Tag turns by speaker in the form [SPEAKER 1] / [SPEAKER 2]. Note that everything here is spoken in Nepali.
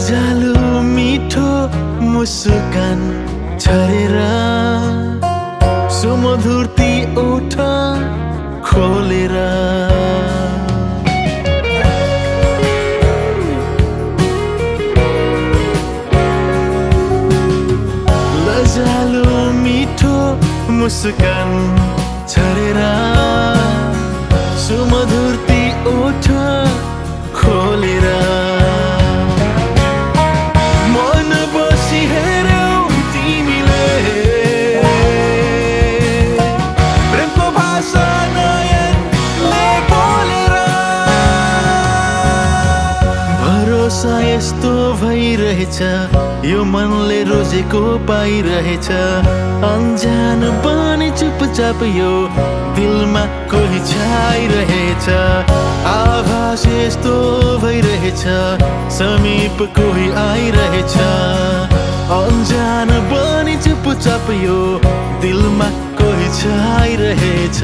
[SPEAKER 1] लजालु मिठो मुस्कान छरेर सुमधुरती ओठ खोलेर लजालु मिठो मुस्कान छरेर सुमधुरती ओठ खोलेर मन बसी हेर्यौ तिमीले प्रेमको भाषा नयनले बोलेर भरोसा यस्तो भइरहेछ यो मनले रोजेको पाइरहेछ अन्जान बने चुपचाप यो दिलमा कोही छाइरहेछ आभास यस्तो भइरहेछ समीप कोही आइरहेछ अन्जान बने चुपचाप यो दिलमा कोही छाइरहेछ